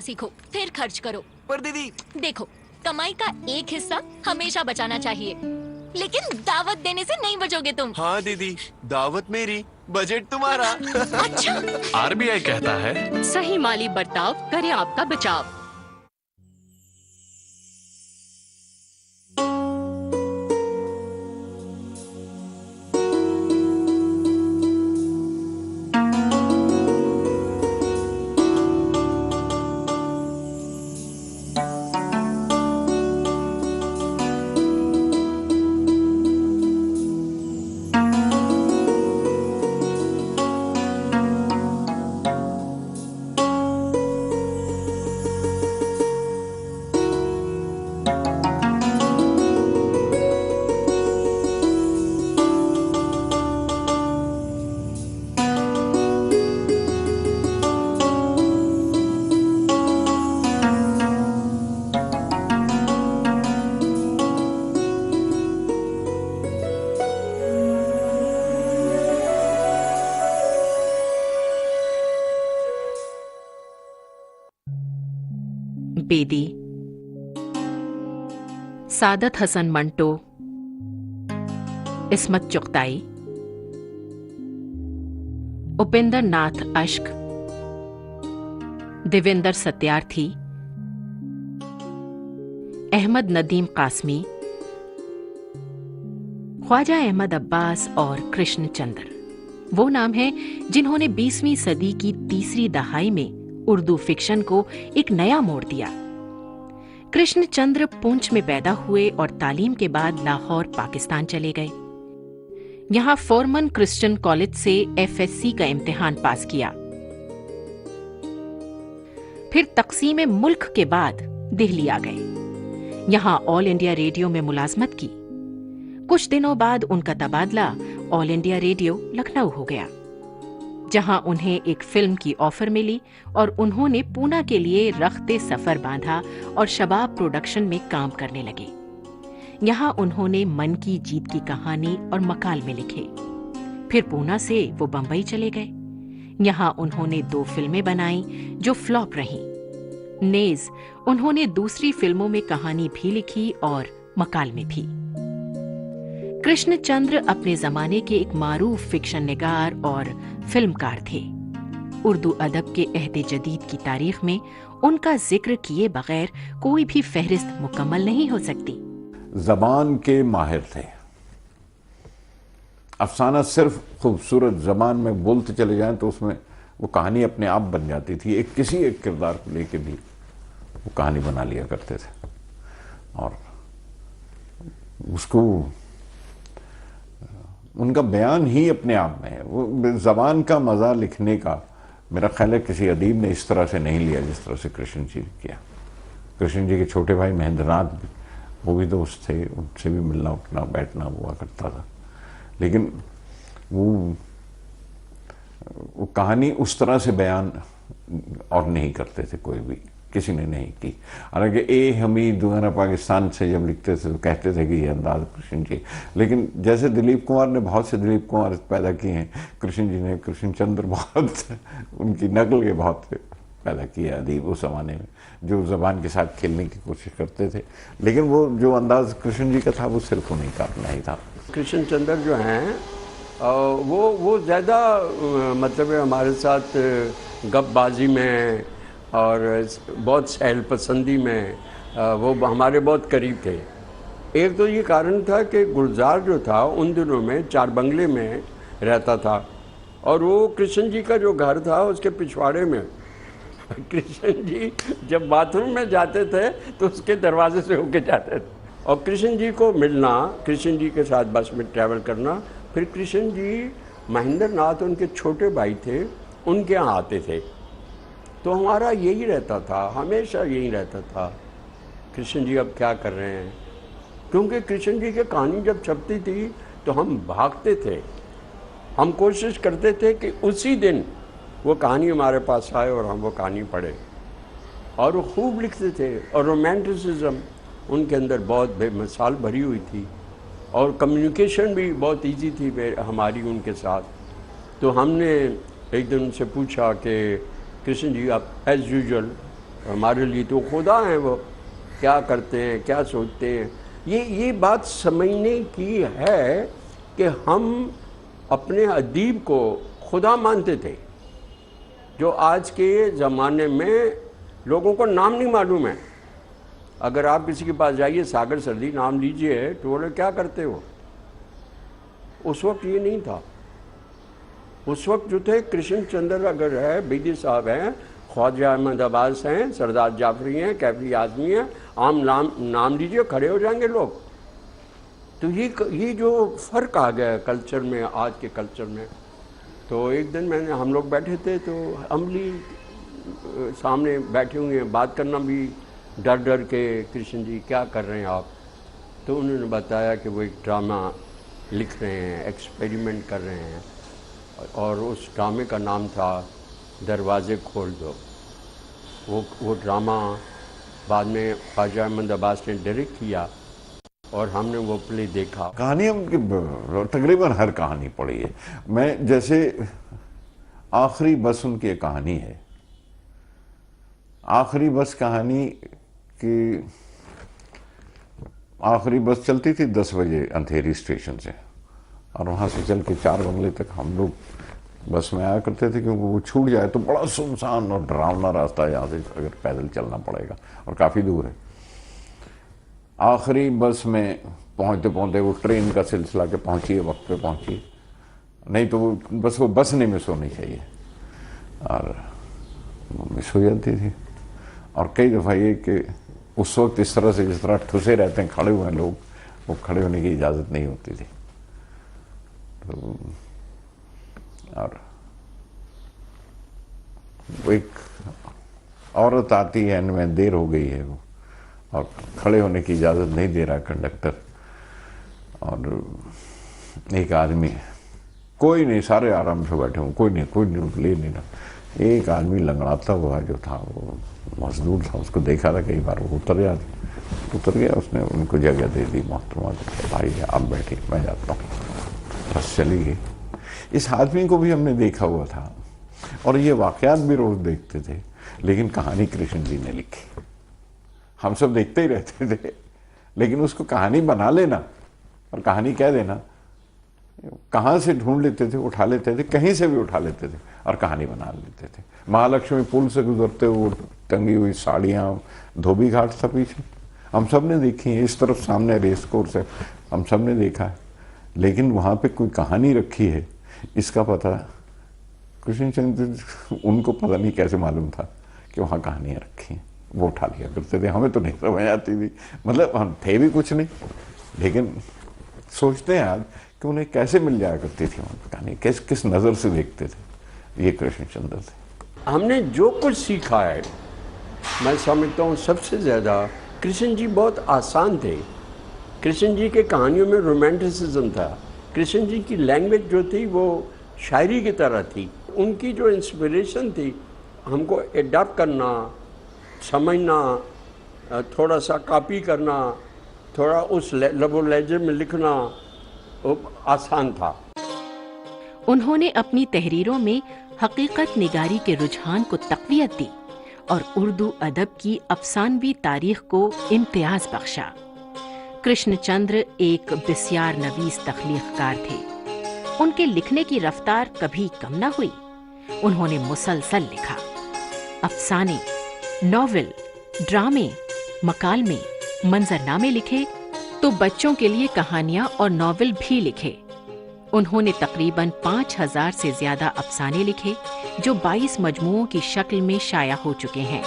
सीखो फिर खर्च करो। पर दीदी देखो, कमाई का एक हिस्सा हमेशा बचाना चाहिए, लेकिन दावत देने से नहीं बचोगे तुम। हाँ दीदी, दावत मेरी, बजट तुम्हारा। अच्छा, आरबीआई कहता है सही माली बर्ताव करे आपका बचाव। बेदी, सादत हसन मंटो, इस्मत चुगताई, उपेंद्र नाथ अश्क, देवेंद्र सत्यार्थी, अहमद नदीम कासमी, ख्वाजा अहमद अब्बास और कृष्ण चंद्र वो नाम हैं जिन्होंने 20वीं सदी की तीसरी दहाई में उर्दू फिक्शन को एक नया मोड़ दिया। कृष्णचंद्र पुंछ में पैदा हुए और तालीम के बाद लाहौर पाकिस्तान चले गए। यहां फॉरमन क्रिश्चियन कॉलेज से एफएससी का इम्तिहान पास किया। फिर तकसीम मुल्क के बाद दिल्ली आ गए। यहां ऑल इंडिया रेडियो में मुलाजमत की। कुछ दिनों बाद उनका तबादला ऑल इंडिया रेडियो लखनऊ हो गया, जहां उन्हें एक फिल्म की ऑफर मिली और उन्होंने पूना के लिए रख्ते सफर बांधा और शबाब प्रोडक्शन में काम करने लगे। यहां उन्होंने मन की जीत की कहानी और मकालमे लिखे। फिर पूना से वो बंबई चले गए। यहां उन्होंने 2 फिल्में बनाई जो फ्लॉप रहीं। नेज उन्होंने दूसरी फिल्मों में कहानी भी लिखी और मकालमे भी। कृष्णचंद्र अपने जमाने के एक मारूफ फिक्शन निगार और फिल्मकार थे। उर्दू अदब के अहद जदीद की तारीख में उनका जिक्र किए बगैर कोई भी फहरिस्त मुकम्मल नहीं हो सकती। जबान के माहिर थे। अफसाना सिर्फ खूबसूरत जबान में बोलते चले जाएं तो उसमें वो कहानी अपने आप बन जाती थी। किसी एक किरदार को लेके भी वो कहानी बना लिया करते थे और उसको उनका बयान ही अपने आप में है। वो जबान का मज़ा लिखने का मेरा ख्याल है किसी अदीब ने इस तरह से नहीं लिया जिस तरह से कृष्ण जी किया। कृष्ण जी के छोटे भाई महेंद्रनाथ भी, वो भी दोस्त थे, उनसे भी मिलना उठना बैठना हुआ करता था, लेकिन वो कहानी उस तरह से बयान और नहीं करते थे, कोई भी किसी ने नहीं की। हालांकि ए हमीद दुआना पाकिस्तान से जब लिखते थे तो कहते थे कि ये अंदाज कृष्ण जी, लेकिन जैसे दिलीप कुमार ने बहुत से दिलीप कुमार पैदा किए हैं, कृष्ण जी ने कृष्णचंद्र बहुत उनकी नकल के बहुत पैदा किए अदीब उस ज़माने में, जो ज़बान के साथ खेलने की कोशिश करते थे। लेकिन वो जो अंदाज कृष्ण जी का था वो सिर्फ उन्हीं का अपना ही था। कृष्णचंद्र जो हैं वो ज़्यादा मतलब हमारे साथ गपबाजी में और बहुत सहल पसंदी में वो हमारे बहुत करीब थे। एक तो ये कारण था कि गुलजार जो था उन दिनों में 4 बंगले में रहता था और वो कृष्ण जी का जो घर था उसके पिछवाड़े में कृष्ण जी जब बाथरूम में जाते थे तो उसके दरवाजे से होके जाते थे और कृष्ण जी को मिलना, कृष्ण जी के साथ बस में ट्रैवल करना। फिर कृष्ण जी महेंद्र नाथ उनके छोटे भाई थे, उनके यहाँ आते थे, तो हमारा यही रहता था, हमेशा यही रहता था कृष्ण जी अब क्या कर रहे हैं। क्योंकि कृष्ण जी की कहानी जब छपती थी तो हम भागते थे, हम कोशिश करते थे कि उसी दिन वो कहानी हमारे पास आए और हम वो कहानी पढ़े। और वो खूब लिखते थे और रोमांटिसिज्म उनके अंदर बहुत बेमिसाल भरी हुई थी और कम्युनिकेशन भी बहुत इजी थी हमारी उनके साथ। तो हमने एक दिन उनसे पूछा कि कृष्ण जी आप एज़ यूजुअल हमारे लिए तो खुदा हैं, वो क्या करते हैं, क्या सोचते हैं। ये बात समझने की है कि हम अपने अदीब को खुदा मानते थे, जो आज के ज़माने में लोगों को नाम नहीं मालूम है। अगर आप किसी के पास जाइए, सागर सर्दी नाम लीजिए, तो बोले क्या करते हो। उस वक्त ये नहीं था। उस वक्त जो थे कृष्ण चंद्र अगर है, बेदी साहब हैं, ख्वाजा अहमद अब्बास हैं, सरदार जाफरी हैं, कैफी आजमी हैं, आम नाम लीजिए, खड़े हो जाएंगे लोग। तो ये जो फ़र्क आ गया कल्चर में, आज के कल्चर में। तो एक दिन हम लोग बैठे थे, तो अमली सामने बैठे हुए हैं, बात करना भी डर डर के, कृष्ण जी क्या कर रहे हैं आप। तो उन्होंने बताया कि वो एक ड्रामा लिख रहे हैं, एक्सपेरिमेंट कर रहे हैं, और उस ड्रामे का नाम था दरवाजे खोल दो। वो ड्रामा बाद में ख्वाजा अहमद अब्बास ने डायरेक्ट किया और हमने वो प्ले देखा। कहानी उनकी तकरीबन हर कहानी पढ़ी है। मैं जैसे आखिरी बस उनकी एक कहानी है। आखिरी बस कहानी की आखिरी बस चलती थी 10 बजे अंधेरी स्टेशन से, और वहाँ से चल के 4 बंगले तक हम लोग बस में आया करते थे, क्योंकि वो छूट जाए तो बड़ा सुनसान और डरावना रास्ता है यहाँ से, अगर पैदल चलना पड़ेगा और काफ़ी दूर है। आखिरी बस में पहुँचते पहुँचते वो ट्रेन का सिलसिला के पहुँची है, वक्त पे पहुँची, नहीं तो वो बस नहीं मिस होनी चाहिए, और मिस हो जाती थी। और कई दफ़ा ये कि उस वक्त इस तरह से जिस तरह ठुसे रहते हैं खड़े हुए लोग, वो खड़े होने की इजाज़त नहीं होती थी। तो और वो एक औरत आती है, में देर हो गई है, वो और खड़े होने की इजाज़त नहीं दे रहा कंडक्टर, और एक आदमी, कोई नहीं, सारे आराम से बैठे हूँ, कोई नहीं ले नहीं ना। एक आदमी लंगड़ाता हुआ जो था, वो मजदूर था, उसको देखा था कई बार, वो उतर गया, उसने उनको जगह दे दी। मोहतरमा भाई आप बैठे, मैं जाता हूँ, बस चली गई। इस आदमी को भी हमने देखा हुआ था, और ये वाक़यात भी रोज़ देखते थे, लेकिन कहानी कृष्ण जी ने लिखी। हम सब देखते ही रहते थे, लेकिन उसको कहानी बना लेना और कहानी कह देना, कहाँ से ढूंढ लेते थे, उठा लेते थे, कहीं से भी उठा लेते थे और कहानी बना लेते थे। महालक्ष्मी पुल से गुजरते हुए टंगी हुई साड़ियाँ, धोबी घाट था पीछे, हम सब ने देखी है। इस तरफ सामने रेस कोर्स है, हम सब ने देखा है, लेकिन वहाँ पे कोई कहानी रखी है, इसका पता कृष्णचंद्र उनको पता नहीं कैसे मालूम था कि वहाँ कहानियाँ रखी हैं। वो उठा लिया करते थे, हमें तो नहीं समझ आती थी, मतलब हम थे भी कुछ नहीं, लेकिन सोचते हैं आज कि उन्हें कैसे मिल जाया करती थी वहाँ कहानी, किस नज़र से देखते थे। ये कृष्णचंद्र थे। हमने जो कुछ सीखा है, मैं समझता हूँ सबसे ज़्यादा कृष्ण जी बहुत आसान थे। कृष्ण जी के कहानियों में रोमांटिसिज्म था। कृष्ण जी की लैंग्वेज जो थी वो शायरी की तरह थी। उनकी जो इंस्पिरेशन थी, हमको एडाप्ट करना, समझना, थोड़ा सा कॉपी करना, थोड़ा उस लबो लहजे में लिखना आसान था। उन्होंने अपनी तहरीरों में हकीकत निगारी के रुझान को तक़वियत दी और उर्दू अदब की अफसानवी तारीख को इम्तियाज बख्शा। कृष्णचंद्र एक बिस्यार नवीस तख्लीक़कार थे। उनके लिखने की रफ्तार कभी कम न हुई। उन्होंने मुसलसल लिखा, अफसाने, नॉवेल, ड्रामे, मकालमे, मंजरनामे लिखे, तो बच्चों के लिए कहानियां और नॉवेल भी लिखे। उन्होंने तकरीबन 5000 से ज्यादा अफसाने लिखे, जो 22 मजमुओं की शक्ल में शाया हो चुके हैं।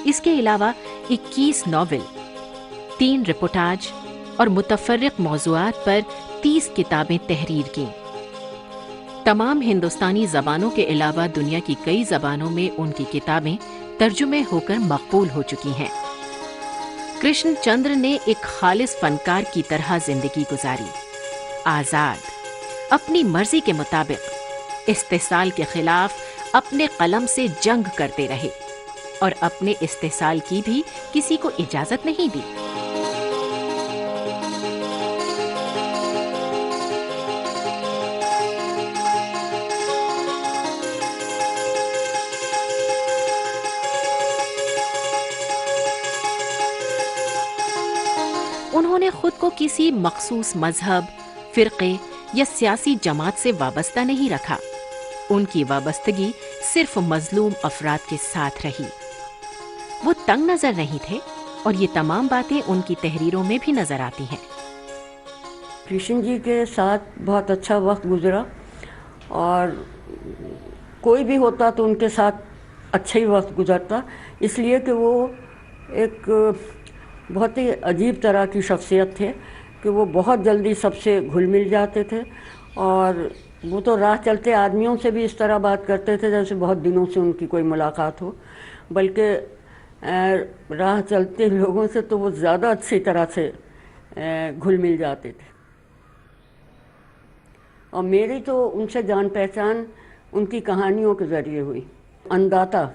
इसके अलावा 21 नॉवेल, 3 रिपोर्टाज और मुतफर्रिक मौज़ूआत पर 30 किताबें तहरीर की। तमाम हिंदुस्तानी ज़बानों के अलावा दुनिया की कई ज़बानों में उनकी किताबें तर्जुमे होकर मकबूल हो चुकी हैं। कृष्णचंद्र ने एक खालिस फनकार की तरह जिंदगी गुजारी। आज़ाद, अपनी मर्जी के मुताबिक इस्तेसाल के खिलाफ अपने कलम से जंग करते रहे। और अपने इस्तेसाल की भी किसी को इजाजत नहीं दी। उन्होंने खुद को किसी मखसूस मजहब, फिरके या सियासी जमात से वाबस्ता नहीं रखा। उनकी वाबस्तगी सिर्फ मजलूम अफराद के साथ रही। वो तंग नजर नहीं थे और ये तमाम बातें उनकी तहरीरों में भी नजर आती हैं। कृष्ण जी के साथ बहुत अच्छा वक्त गुजरा और कोई भी होता तो उनके साथ अच्छा ही वक्त गुजरता, इसलिए कि वो एक बहुत ही अजीब तरह की शख्सियत थे कि वो बहुत जल्दी सबसे घुल मिल जाते थे और वो तो राह चलते आदमियों से भी इस तरह बात करते थे जैसे बहुत दिनों से उनकी कोई मुलाकात हो, बल्कि राह चलते लोगों से तो वो ज़्यादा अच्छी तरह से घुल मिल जाते थे। और मेरी तो उनसे जान पहचान उनकी कहानियों के ज़रिए हुई। अन्नदाता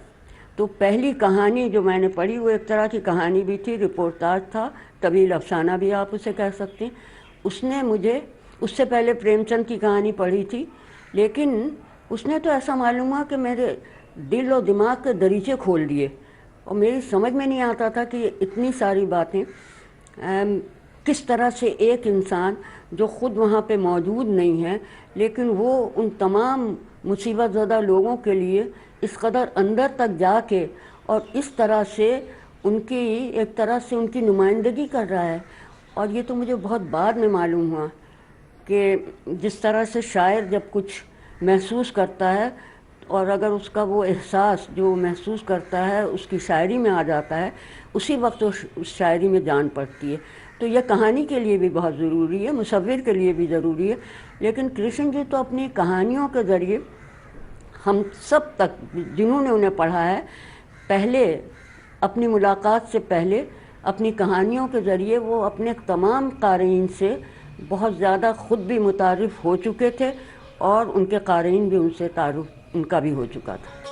तो पहली कहानी जो मैंने पढ़ी वो एक तरह की कहानी भी थी, रिपोर्टाज था, तवील अफसाना भी आप उसे कह सकते हैं। उसने मुझे, उससे पहले प्रेमचंद की कहानी पढ़ी थी, लेकिन उसने तो ऐसा मालूम हुआ कि मेरे दिल और दिमाग के दरीचे खोल दिए और मेरी समझ में नहीं आता था कि इतनी सारी बातें किस तरह से एक इंसान जो ख़ुद वहाँ पे मौजूद नहीं है लेकिन वो उन तमाम मुसीबत ज़दा लोगों के लिए इस कदर अंदर तक जाके और इस तरह से उनकी एक तरह से उनकी नुमाइंदगी कर रहा है। और ये तो मुझे बहुत बाद में मालूम हुआ कि जिस तरह से शायर जब कुछ महसूस करता है और अगर उसका वो एहसास जो महसूस करता है उसकी शायरी में आ जाता है, उसी वक्त उस शायरी में जान पड़ती है। तो यह कहानी के लिए भी बहुत ज़रूरी है, मुसव्विर के लिए भी ज़रूरी है। लेकिन कृष्ण जी तो अपनी कहानियों के ज़रिए हम सब तक जिन्होंने उन्हें पढ़ा है, पहले अपनी मुलाकात से पहले अपनी कहानियों के ज़रिए वो अपने तमाम क़ारीन से बहुत ज़्यादा ख़ुद भी मुतारिफ़ हो चुके थे और उनके क़ारीन भी उनसे तारुफ उनका भी हो चुका था।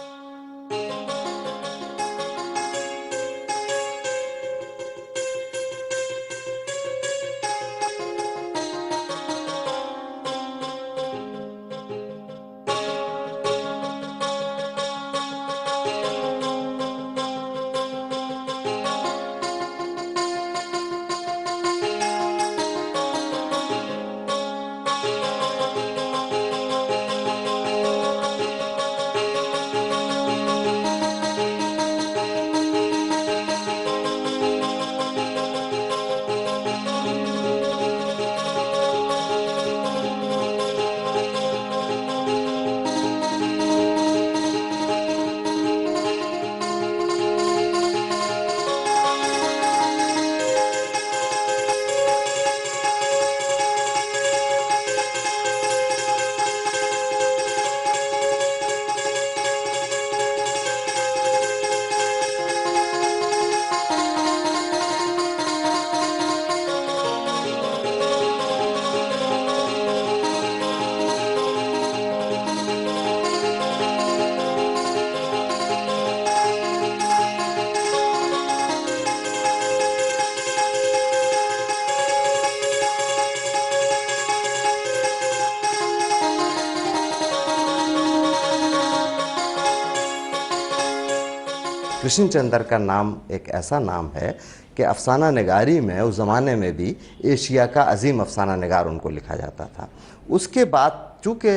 कृष्ण चंद्र का नाम एक ऐसा नाम है कि अफसाना निगारी में उस ज़माने में भी एशिया का अजीम अफसाना निगार उनको लिखा जाता था। उसके बाद चूँकि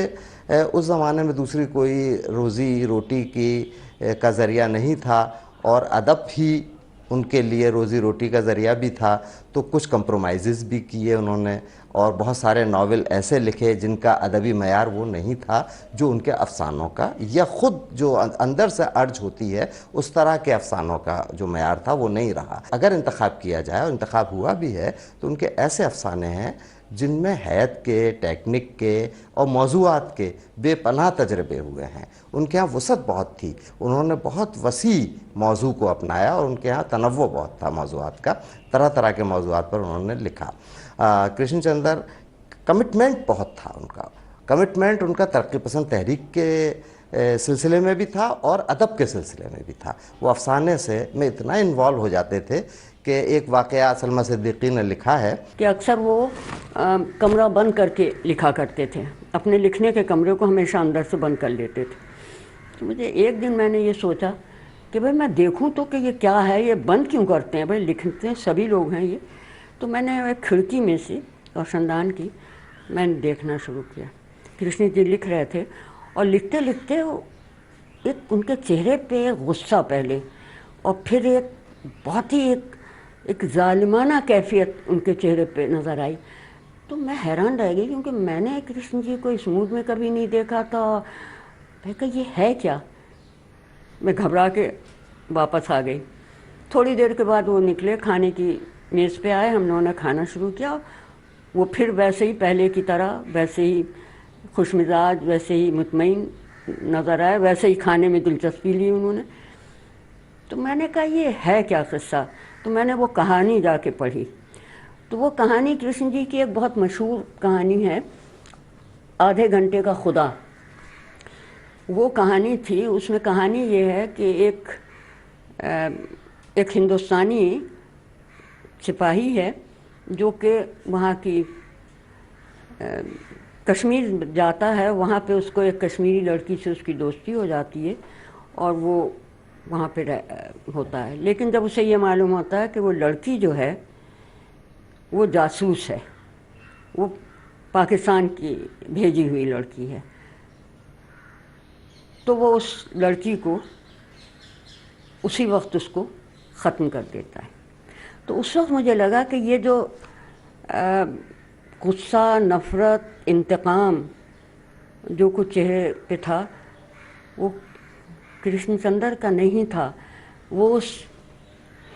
उस ज़माने में दूसरी कोई रोज़ी रोटी की का ज़रिया नहीं था और अदब ही उनके लिए रोज़ी रोटी का ज़रिया भी था, तो कुछ कंप्रोमाइज़ भी किए उन्होंने और बहुत सारे नावल ऐसे लिखे जिनका अदबी मयार वो नहीं था जो उनके अफसानों का, या ख़ुद जो अंदर से अर्ज होती है उस तरह के अफसानों का जो मयार था वो नहीं रहा। अगर इंतखाब किया जाए और इंतखाब हुआ भी है तो उनके ऐसे अफसाने हैं जिनमें हैत के, टेक्निक के और मौज़ूआत के बेपनाह तजर्बे हुए हैं। उनके यहाँ वसअत बहुत थी, उन्होंने बहुत वसी मौजू को अपनाया और उनके यहाँ तनव्वुर बहुत था मौज़ूआत का, तरह तरह के मौज़ूआत पर उन्होंने लिखा। कृष्ण चंद्र कमिटमेंट बहुत था उनका, कमिटमेंट उनका तरक्की पसंद तहरीक के सिलसिले में भी था और अदब के सिलसिले में भी था। वो अफसाने से में इतना इन्वॉल्व हो जाते थे कि एक वाक़या सलमा सिद्दीकी ने लिखा है कि अक्सर वो कमरा बंद करके लिखा करते थे, अपने लिखने के कमरे को हमेशा अंदर से बंद कर लेते थे। तो मुझे एक दिन मैंने ये सोचा कि भाई मैं देखूं तो कि ये क्या है, ये बंद क्यों करते हैं, भाई लिखते हैं सभी लोग हैं ये। तो मैंने एक खिड़की में से रोशनदान की मैंने देखना शुरू किया। कृष्ण जी लिख रहे थे और लिखते लिखते एक उनके चेहरे पे गुस्सा पहले और फिर एक बहुत ही एक जालिमाना कैफियत उनके चेहरे पे नज़र आई। तो मैं हैरान रह गई क्योंकि मैंने कृष्ण जी को इस मूड में कभी नहीं देखा था। मैं कहा ये है क्या। मैं घबरा के वापस आ गई। थोड़ी देर के बाद वो निकले, खाने की मेज़ पे आए, हम लोगों ने खाना शुरू किया। वो फिर वैसे ही पहले की तरह, वैसे ही खुशमिजाज, वैसे ही मुतमईन नज़र आए, वैसे ही खाने में दिलचस्पी ली उन्होंने। तो मैंने कहा ये है क्या किस्सा। तो मैंने वो कहानी जाके पढ़ी। तो वो कहानी कृष्ण जी की एक बहुत मशहूर कहानी है, आधे घंटे का खुदा। वो कहानी थी, उसमें कहानी ये है कि एक हिंदुस्तानी सिपाही है जो कि वहाँ की कश्मीर जाता है। वहाँ पे उसको एक कश्मीरी लड़की से उसकी दोस्ती हो जाती है और वो वहाँ पे होता है। लेकिन जब उसे ये मालूम होता है कि वो लड़की जो है वो जासूस है, वो पाकिस्तान की भेजी हुई लड़की है, तो वो उस लड़की को उसी वक्त उसको ख़त्म कर देता है। तो उस वक्त मुझे लगा कि ये जो गुस्सा, नफ़रत, इंतकाम जो कुछ चेहरे पे था वो कृष्णचंद्र का नहीं था, वो उस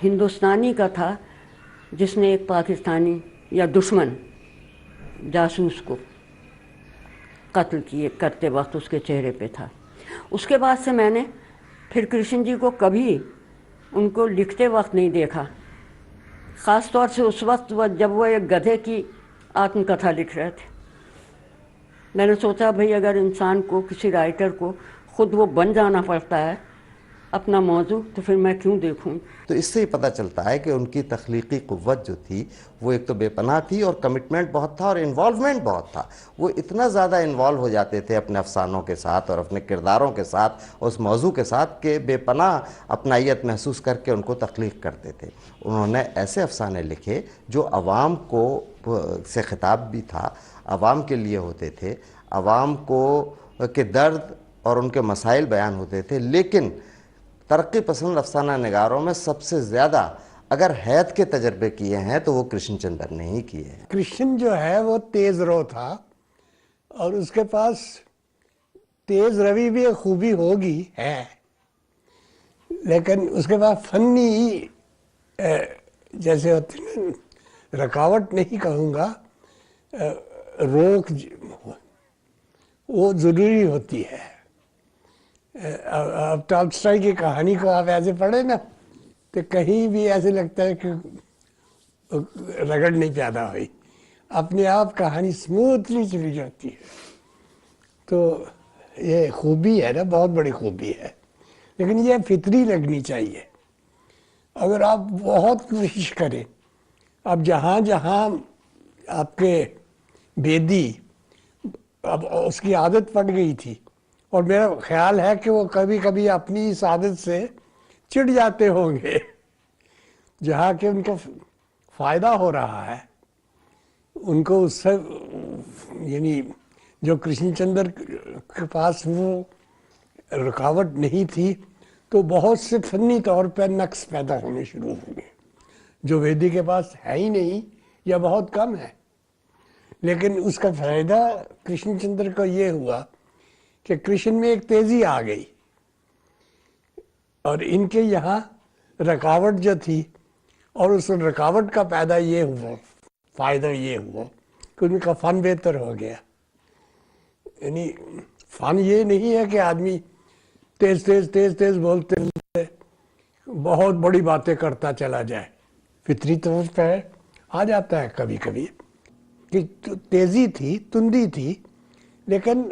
हिंदुस्तानी का था जिसने एक पाकिस्तानी या दुश्मन जासूस को कत्ल करते वक्त उसके चेहरे पे था। उसके बाद से मैंने फिर कृष्ण जी को कभी उनको लिखते वक्त नहीं देखा, ख़ास तौर से उस वक्त जब वो एक गधे की आत्मकथा लिख रहे थे। मैंने सोचा भाई अगर इंसान को, किसी राइटर को खुद वो बन जाना पड़ता है अपना मौजू, तो फिर मैं क्यों देखूं। तो इससे ही पता चलता है कि उनकी तख्लीकी क़ुव्वत जो थी वो एक तो बेपनाह थी और कमिटमेंट बहुत था और इन्वॉल्वमेंट बहुत था। वो इतना ज़्यादा इन्वॉल्व हो जाते थे अपने अफसानों के साथ और अपने किरदारों के साथ, उस मौजू के साथ, कि बेपनाह अपनाइयत महसूस करके उनको तख्लीक करते थे। उन्होंने ऐसे अफसाने लिखे जो आवाम को से खिताब भी था, आवाम के लिए होते थे, आवाम को के दर्द और उनके मसाइल बयान होते थे। लेकिन तरक्की पसंद अफसाना निगारों में सबसे ज़्यादा अगर हैत के तजर्बे किए हैं तो वो कृष्णचंद्र ने ही किए हैं। कृष्ण जो है वो तेज़ रो था और उसके पास तेज़ रवि भी एक खूबी होगी है, लेकिन उसके पास फन्नी जैसे होती है रकावट नहीं कहूँगा, रोक वो ज़रूरी होती है। अब टॉल्स्टॉय की कहानी को आप ऐसे पढ़े ना तो कहीं भी ऐसे लगता है कि रगड़ नहीं पैदा हुई, अपने आप कहानी स्मूथली चली जाती है। तो ये खूबी है ना, बहुत बड़ी खूबी है, लेकिन ये फितरी लगनी चाहिए। अगर आप बहुत कोशिश करें, अब जहाँ जहाँ आपके बेदी अब उसकी आदत पड़ गई थी, और मेरा ख्याल है कि वो कभी कभी अपनी इस आदत से चिढ़ जाते होंगे, जहाँ के उनको फ़ायदा हो रहा है उनको उससे, यानी जो कृष्णचंद्र के पास वो रुकावट नहीं थी, तो बहुत से फनी तौर पर नक्स पैदा होने शुरू हो गए जो वेदी के पास है ही नहीं या बहुत कम है। लेकिन उसका फ़ायदा कृष्णचंद्र को ये हुआ कि कृष्ण में एक तेज़ी आ गई और इनके यहाँ रुकावट जो थी, और उस रुकावट का पैदा ये हुआ, फ़ायदा ये हुआ कि उनका फ़न बेहतर हो गया। यानी फ़न ये नहीं है कि आदमी तेज़ तेज़ तेज़ तेज़ बोलते बोलते बहुत बड़ी बातें करता चला जाए, फितरी तौर पर आ जाता है कभी कभी कि तेज़ी थी, तुंदी थी, लेकिन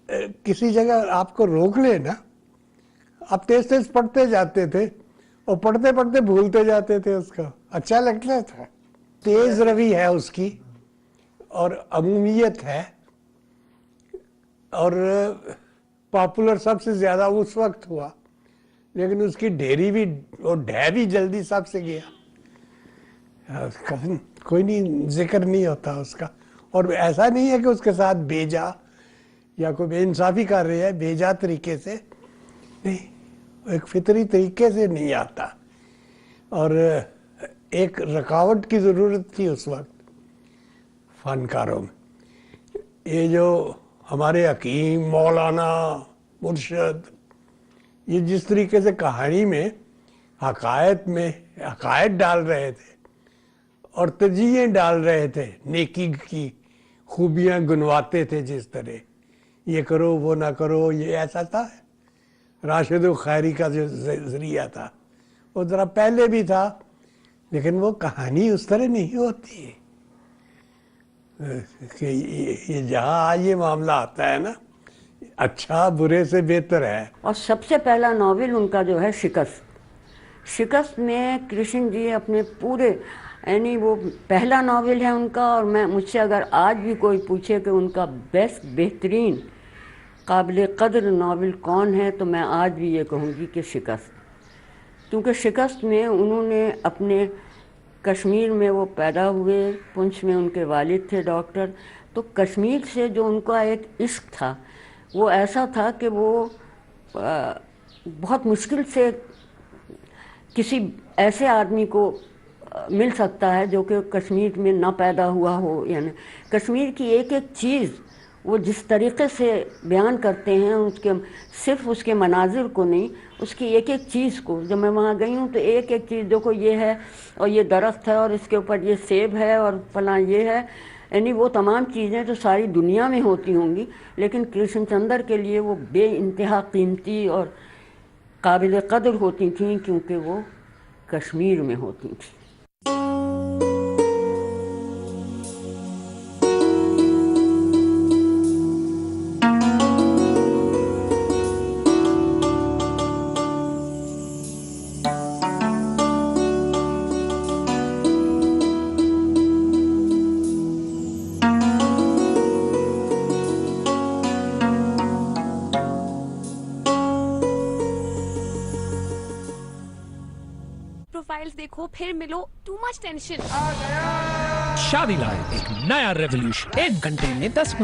किसी जगह आपको रोक ले ना, आप तेज तेज पढ़ते जाते थे और पढ़ते पढ़ते भूलते जाते थे उसको, अच्छा लगता था। तेज रवि है उसकी और अमूमियत है, और पॉपुलर सबसे ज्यादा उस वक्त हुआ, लेकिन उसकी ढेरी भी और ढह भी जल्दी सबसे गया, कोई नहीं जिक्र नहीं होता उसका। और ऐसा नहीं है कि उसके साथ बेजा या कोई बेइंसाफी कर रहे हैं, बेजा तरीके से नहीं, एक फितरी तरीके से नहीं आता। और एक रुकावट की ज़रूरत थी उस वक्त फनकारों में। ये जो हमारे हकीम, मौलाना, मुर्शद, ये जिस तरीके से कहानी में हकायत डाल रहे थे और तरजीहें डाल रहे थे, नेकी की खूबियाँ गुनवाते थे, जिस तरह ये करो वो ना करो, ये ऐसा था। राशिद खैरी का जो जरिया था वो ज़रा पहले भी था, लेकिन वो कहानी उस तरह नहीं होती कि ये जहाँ आज ये मामला आता है ना, अच्छा बुरे से बेहतर है। और सबसे पहला नॉवेल उनका जो है शिकस्त में कृष्ण जी अपने पूरे, यानी वो पहला नॉवेल है उनका। और मैं मुझसे अगर आज भी कोई पूछे कि उनका बेस्ट, बेहतरीन, काबिल कदर नॉवेल कौन है, तो मैं आज भी ये कहूँगी कि शिकस्त। क्योंकि शिकस्त में उन्होंने अपने कश्मीर में वो पैदा हुए, पुंछ में उनके वालिद थे डॉक्टर, तो कश्मीर से जो उनका एक इश्क था वो ऐसा था कि वो बहुत मुश्किल से किसी ऐसे आदमी को मिल सकता है जो कि कश्मीर में ना पैदा हुआ हो। यानी कश्मीर की एक एक चीज़ वो जिस तरीके से बयान करते हैं, उसके सिर्फ उसके मनाजिर को नहीं, उसकी एक एक चीज़ को। जब मैं वहाँ गई हूँ तो एक एक चीज़, देखो ये है और ये दरख्त है और इसके ऊपर ये सेब है और फलां ये है, यानी वो तमाम चीज़ें तो सारी दुनिया में होती होंगी, लेकिन कृष्णचंद्र के लिए वो बेइंतहा कीमती और काबिल कदर होती थी क्योंकि वो कश्मीर में होती थी। प्रोफाइल्स देखो फिर मिलो, टू मच टेंशन। शादी लाइफ एक नया रेवोल्यूशन, 1 घंटे में 10